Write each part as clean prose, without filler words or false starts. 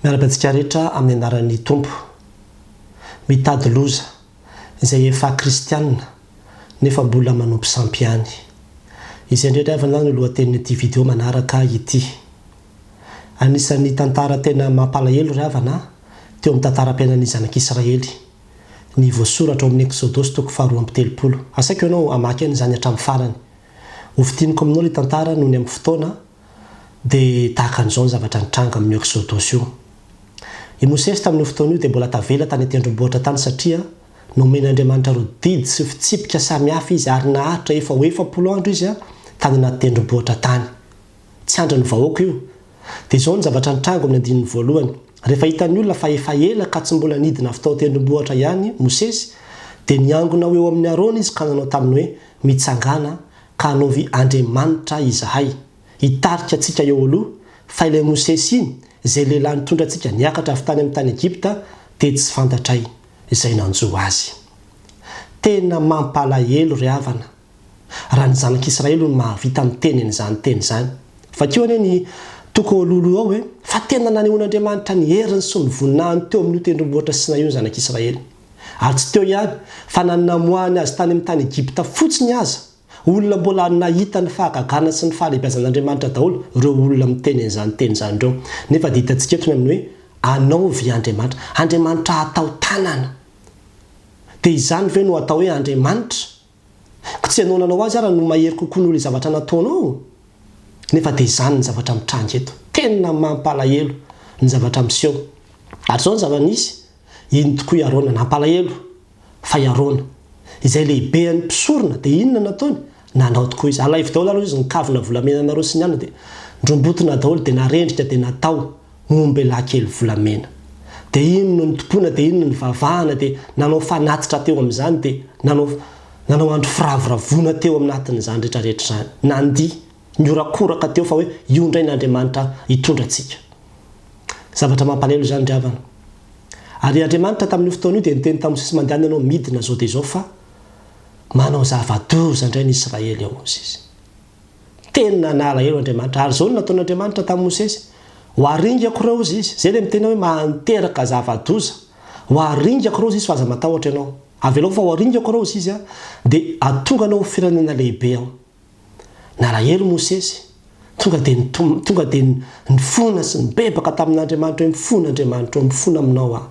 Miara-batsika rehetra amin'ny anaran'ny Tompo. Mitady loza izay efa kristianina nefa mbola manompo sampihany. Izay indrindra avy no lohatenin'ity video manaraka ity. Anisan'ny tantara tena mampalahelo ry havana teo amin'ny tantaram-piainan'ny zanak'Israely. Ny voasoratra ao amin'ny Exodosy 4:30. Asaiko ianao hamaky an'izany hatramin'ny farany. Hovitiniko aminao ilay tantara noho ny amin'ny fotoana dia tahaka an'izao ny zavatra nitranga amin'ny Exodosy io. I Mosesy tamin'ny fotoana io dia mbola tavela tany tendrombohitra tany satria nomen'Andriamanitra reo didy sy fitsipika samihafa izy ary nahatra efa 40 andro izy tany anaty tendrombohitra tany. Tsy andro ny vahoaka io. Dia izao ny zavatra nitranga amin'ny andininy voalohany. Rehefa hitan'ny olona fa efa ela ka tsy mbola nidina avy tao tendrombohitra ihany Mosesy dia niangona eo amin'ny Arona izy ka nanao taminy hoe mitsangana ka hanaovy Andriamanitra izahay. Hitarika antsika eo aloha fa ilay Mosesy iny izay lehilahy nitondra antsika niakatra avy tany amin'ny tany Egypta dia tsy fantatray izay nanjo azy. Tena mampalahelo ry havana raha ny zanak'Israely no mahavita miteny an'izany teny izany. Fakeo anie ny toko ololo ao hoe fa tena nanehoan'Andriamanitra ny heriny sy ny voninahiny teo amin'ny tendrombohitra Sinai io ny zanak'Israely. Ary tsy teo ihany fa namoahany azy tany amin'ny tany Egypta fotsiny aza. Olona mbola nahita ny fahagagana sy ny fahalehibiazan'Andriamanitra daholo ireo olona miteny an'izany teny izany ireo. Nefa dia hitantsika eto amin'ny hoe anaovy Andriamanitra, Andriamanitra atao tanana. Dia izany ve no atao hoe Andriamanitra? Ka tsy hanao nanao azy ary no mahery kokoa noho ilay zavatra nataonao. Nefa dia izany ny zavatra mitranga eto. Tena mampalahelo ny zavatra miseho. Ary izao ny zava-nisy iny tokoa i Arona nampalahelo fa i Arona izay lehibe ny mpisorona dia inona nataony? Nanao tokoa izy. Alaivo daholo aloha izy nikavina volamena nareo sy ny alina dia ndrombotona daholo dia narendrika dia natao omby lahy kely volamena. Dia ino ny tompona dia ino ny vavahana dia nanao fanatitra teo amin'izany dia nanao andro firavoravona teo aminatin'izany rehetrarehetra izany. Nandiha niorakoraka teo fa hoe io indray n'Andriamanitra hitondra antsika. Zavatra mampalahelo izany ry havana. Ary Andriamanitra tamin'ny fotoana io dia niteny tamin'ny Mosesy mandehana ianao midina zao dia izao fa manao zava-doza indray ny Israely ao izy. Tena nalahelo Andriamanitra. Ary izao no nataon'Andriamanitra tamin'ny Mosesy. Ho aringako reo izy. Izay ilay miteny hoe manteraka zava-doza. Ho aringako reo izy fa aza matahotra ianao. Avelao fa ho aringako reo izy dia atonga anao firenena lehibe ao. Nalahelo Mosesy. Tonga dia nifona sy nibebaka tamin'Andriamanitra hoe mifona Andriamanitra hoe mifona aminao aho.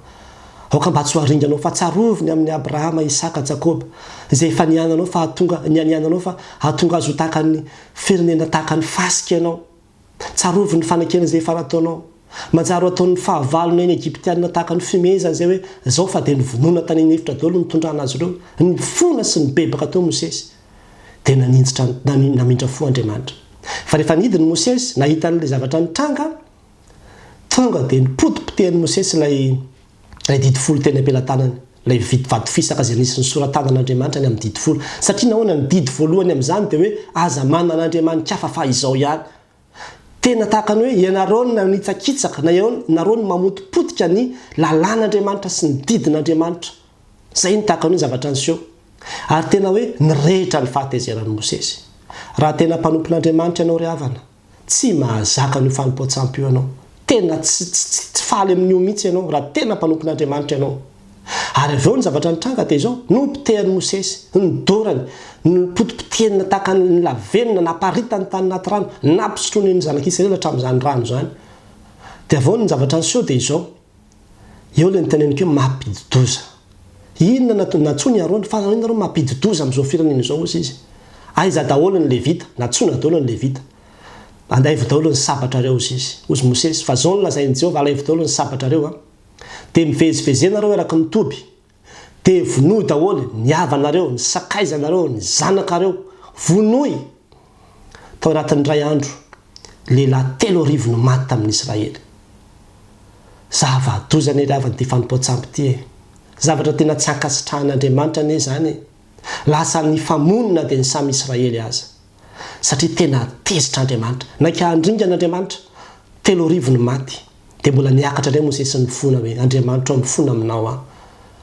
Aoka mba tsy ho aringanao fa tsaroviny amin'ny Abrahama, Isaka, Jakoba izay efa niananao fa niananao fa hatonga azo tahaka ny firenena tahaka ny fasika ianao. Tsaroviny ny fanakena izay efa nataonao. Manjaro ataon'ny fahavalona eny Egyptianina tahaka ny fimezana izay hoe izao fa dia nivonoana tany an'efitra daholo nitondrana azy ireo. Nifona sy nibebaka teo Mosesy. Dia namindra fo Andriamanitra. Fa rehefa nidiny Mosesy nahita an'ilay zavatra nitranga tonga dia nipotipotehany Mosesy ilay didy folo teny ampelantanany, ilay vady fisaka izay nisy ny soratanan'Andriamanitra ny amin'ny didy folo. Satria nahoana ny didy voalohany amin'izany dia hoe aza manana Andriamanitra hafa fa izao ihany. Tena tahaka ny hoe ianareo no nitsakitsaka na ianareo no mamotipotika ny lalàn'Andriamanitra sy ny didin'Andriamanitra. Izay ny tahaka ny zavatra niseho. Ary tena hoe nirehitra ny fahatezeran'ny Mosesy. Raha tena mpanompon'Andriamanitra ianao ry havana, tsy mahazaka ny fanompoan-tsampy io ianao. Tena tsy faly amin'io mihitsy ianao raha tena mpanompon'Andriamanitra ianao. Ary avy eo ny zavatra nitranga dia izao nompitehan'ny Mosesy, nidorany, nipotipotehana tahaka ny lavenona, naparitany tany anaty rano, nampisotroany ny zanak'Israely hatramin'izany rano izany. Dia avy eo ny zavatra niseho dia izao. Eo ilay niteneniko hoe mampididoza. Inona natsony Arona fa inona reo mampididoza amin'izao firenena izao izy. Aiza daholo ny Levita, natsona daholo ny Levita. Andaivo daholo ny sabatra reo izy. Ozy Mosesy fa izao no lazain'i Jehovah alaivo daholo ny sabatra reo. Dia mivezivezenareo eraky ny toby. Dia vonoy daholo ny havanareo, ny sakaizanareo, ny zanakareo. Vonoy. Tao anatin'ny ray andro lehilahy 3,000 no maty tamin'ny Israely. Zava-doza ny ravany ty fanompoan-tsampy ty. Zavatra tena tsy ankasitrahan'Andriamanitra anie izany. Lasa ny famonina dia ny samy Israely aza. Satria tena tezitra Andriamanitra. Naika handringan'Andriamanitra 3,000 no maty. Dia mbola niakatra indray Mosesy nifona hoe Andriamanitra mifona aminao aho.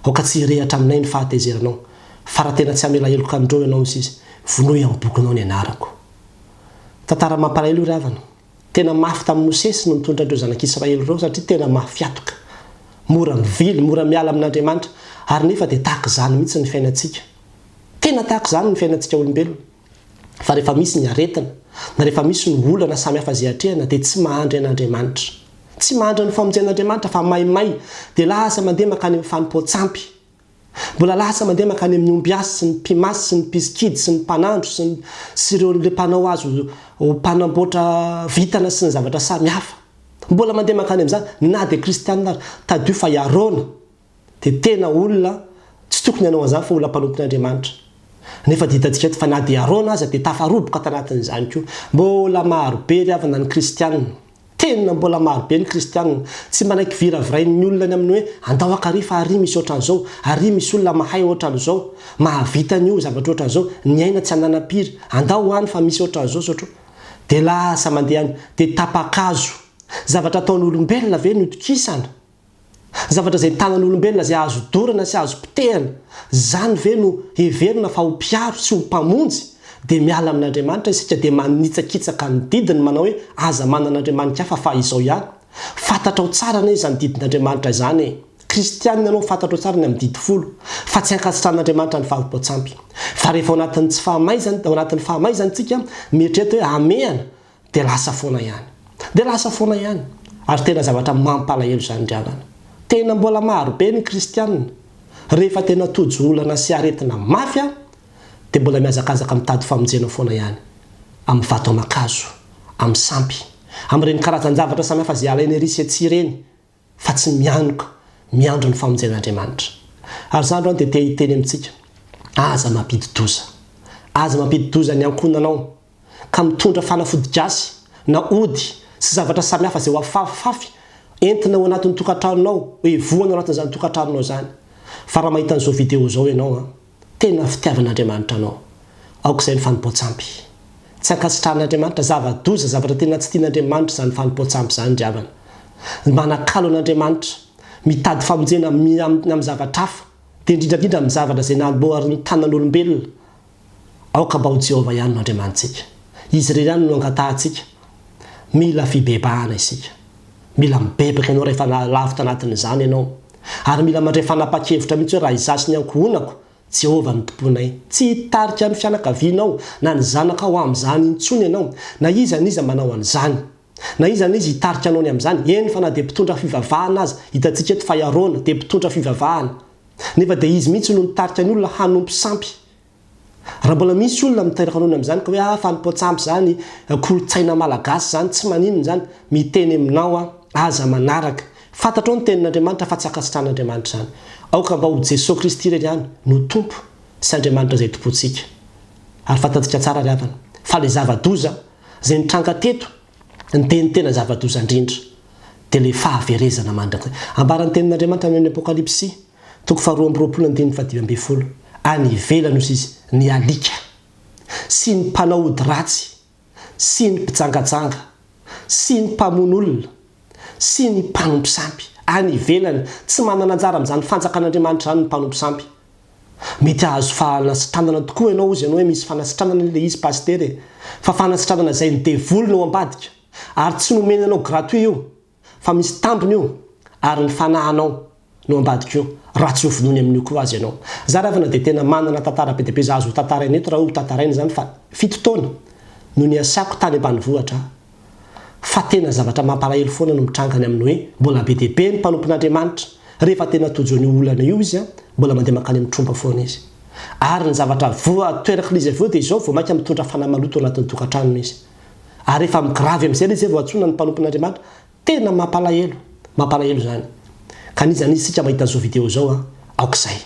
Aoka tsy hirehatra aminay ny fahatezeranao. Fa raha tena tsy hamela heloka andreo ianao izy. Vonoy amin'ny bokinao ny anarako. Tantara mampalahelo ry havana. tena mafy tamin'ny Mosesy no nitondra ireo zanak'Israely ireo satria tena mafiatoka, mora mivily, mora miala amin'Andriamanitra, ary nefa dia tahaka izany mihitsy ny fiainantsika. Tena tahaka izany ny fiainantsika olombelona. Fa rehefa misy ny aretina, na rehefa misy ny olana samihafa izay atrehana dia tsy mahandry an'Andriamanitra. Tsy mahandry ny famonjen'Andriamanitra fa maimay dia lasa mandeha makany amin'ny fanompoan-tsampy. Mbola lasa mandeha makany amin'ny ombiasy sy ny mpimasy sy ny mpiskidy sy ny mpanandro sy ireo le mpanao azo mpanamboatra vitana sy ny zavatra samihafa. Mbola mandeha makany amin'izany na dia kristianina tadio fa iarona dia tena olona tsy tokony hanao an'izany fa olona mpanompon'Andriamanitra. Nefa dia hitantsika eto fa na dia iarona aza dia tafaroboka tanatin'izany koa. Mbola marobe ry havana ny kristianina. Tena mbola marobe ny kristianina tsy manaiky viravirain'ny olona ny amin'ny hoe andao akary fa ary misy ohatran'izao, ary misy olona mahay ohatran'izao, mahavita nio zavatra ohatran'izao, ny aina tsy ananam-piry, andao any fa misy ohatran'izao sotro. Dia lasa mandeha any dia tapakazo. Zavatra ataon'olombelona ve no itokisana? Zavatra izay tanan'olombelona izay azo dorana sy azo potehana, zany ve no heverina fa ho mpiaro sy ho mpamonjy? Dia miala amin'Andriamanitra isika dia manitsakitsaka ny didiny manao hoe aza manan'Andriamanitra hafa fa izao ihany. Fantatra ao tsara ne izany didin'Andriamanitra izany e. Kristianina ianao fantatra ao tsara ny amin'ny didy folo fa tsy ankasitran'Andriamanitra ny fanompoan-tsampy. Fa rehefa ao anatin'ny tsy fahamaizana, ao anatin'ny fahamaizantsika mieritreritra hoe amehana dia lasa foana ihany. Dia lasa foana ihany. Ary tena zavatra mampalahelo izany ry havana. Tena mbola marobe ny kristianina. Rehefa tena tojo olana sy aretina mafy dia mbola miazakazaka mitady famonjena foana ihany. Amin'ny vato aman-kazo, amin'ny sampy, amin'ireny karazan-javatra samihafa izay alainy ery sy atsy ireny, fa tsy mianoka, miandro ny famonjen'Andriamanitra. Ary izany ro dia te hiteny amintsika, aza mampidi-doza. Aza mampidi-doza ny ankonanao ka mitondra fanafody gasy na ody sy zavatra samihafa izay ho afafafy entina ao anatin'ny tokantranonao, hoe voana ao anatin'izany tokantranonao izany. Fa raha mahita an'izao vidéo izao ianao, tena fitiavan'Andriamanitra anao. Aok'izay ny fanompoan-tsampy. Tsy ankasitran'Andriamanitra zava-doza, zavatra tena tsy tian'Andriamanitra izany fanompoan-tsampy izany ry havana. Manakalo an'Andriamanitra, mitady famonjena amin'ny zavatra hafa, dia indrindrandrindra amin'ny zavatra izay namboarin'ny tanan'olombelona. Aoka mba ho Jehovah ihany no Andriamanitsika. Izy irery ihany no angatahantsika. Mila fibebahana isika. Mila mibebaka ianao rehefa lavitra anatin'izany ianao. Ary mila mandray fanapa-kevitra mihitsy hoe raha izasy ny ankohonako, Jehovah no tomponay. Tsy hitarika amin'ny fianakavianao na ny zanakao amin'izany intsony ianao, na iza n'iza manao an'izany, na iza n'iza hitarika anao ny amin'izany. Eny fa na dia mpitondra fivavahana aza, hitantsika eto fa iarona dia mpitondra fivavahana. Nefa dia izy mihitsy no nitarika ny olona hanompo sampy. Raha mbola misy olona miteraka anao amin'izany ka hoe fanompoan-tsampy izany, kolotsaina malagasy izany, tsy maninona izany, miteny aminao aza manaraka. Fantatrao ny tenin'Andriamanitra fa tsy ankasitran'Andriamanitra izany. Aoka mba ho Jesosy Kristy irery ihany no tompo sy Andriamanitra izay tompontsika. Ary fantatsika tsara ry havana fa ilay zava-doza izay nitranga teto dia ny tena zava-doza indrindra dia ilay fahaverezana mandrakizay. Ambaran'ny tenin'Andriamanitra amin'ny Apokalipsy 2:20 any ivelany ozy izy ny alika sy ny mpanao ody ratsy sy ny mpijangajanga sy ny mpamon'olona sy ny mpanompo sampy any ivelany. Tsy manana anjara amin'izany fanjakan'Andriamanitra izany ny mpanompo sampy. Mety ahazo fanasitranana tokoa ianao ozy ianao hoe misy fanasitranana ilay izy pastery, fa fanasitranana izay ny devoly no ambadika ary tsy nomena anao gratuit io fa misy tambiny io ary ny fanahanao no ambadika io raha tsy ho vonony amin'io koa azy ianao. Za ravana dia tena manana tantara be dia be za azo ho tantaraina eto raha ho tantaraina izany fa 7 taona no niasako tany ambanivohitra. Fa tena zavatra mampalahelo foana no mitrangany amin'ny hoe mbola be dia be ny mpanompon'Andriamanitra. Rehefa tena tojo ny olana io izy mbola mandeha makany amin'ny trompa foana izy. Ary ny zavatra toeraka izy aveo dia izao vao mainka mitondra fanamaloto anatin'ny tokantranony izy. Ary rehefa migravy amin'izay izy vao atsona ny mpanompon'Andriamanitra, tena mampalahelo, mampalahelo izany. Kaniza isika mahita an'izao vidéo izao aok'izay.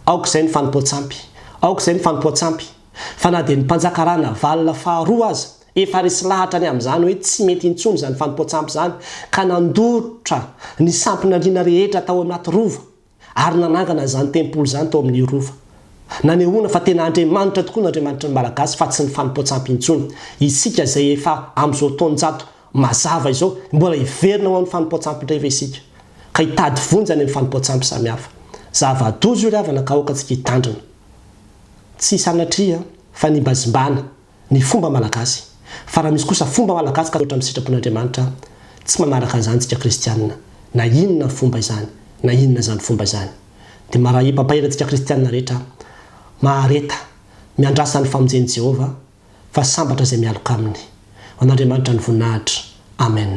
Aok'izay ny fanompoan-tsampy. Aok'izay ny fanompoan-tsampy. Fa na dia ny mpanjakarana valina faharoa aza efa resy lahatra ny amin'izany hoe tsy mety intsony izany fanompoan-tsampy izany ka nandorotra ny sampin'Andriana rehetra tao anaty rova ary nanangana izany tempoly izany tao amin'ny rova. Nanehoana fa tena Andriamanitra tokoa n'Andriamanitra ny malagasy fa tsy ny fanompoan-tsampy intsony. Isika izay efa amin'izao taonjato mazava izao mbola hiverina ho amin'ny fanompoan-tsampy indray ve isika ka hitady vonjany amin'ny fanompoan-tsampy samihafa. Zava-doza io ry havana ka aokantsika hitandrina. Tsy sanatria fa ny mbazimbana ny fomba malagasy fa raha misy kosa fomba malagasy ka ohatra amin'ny sitrapon'Andriamanitra tsy manaraka an'izany tsika kristianina na inona ny fomba izany na inona zany fomba izany dia maraha pampaela tsika kristianina rehetra mahareta miandrasa ny famonjen'i Jehova fa sambatra izay mialoka aminy. Ho an'Andriamanitra ny voninahitra. Amen.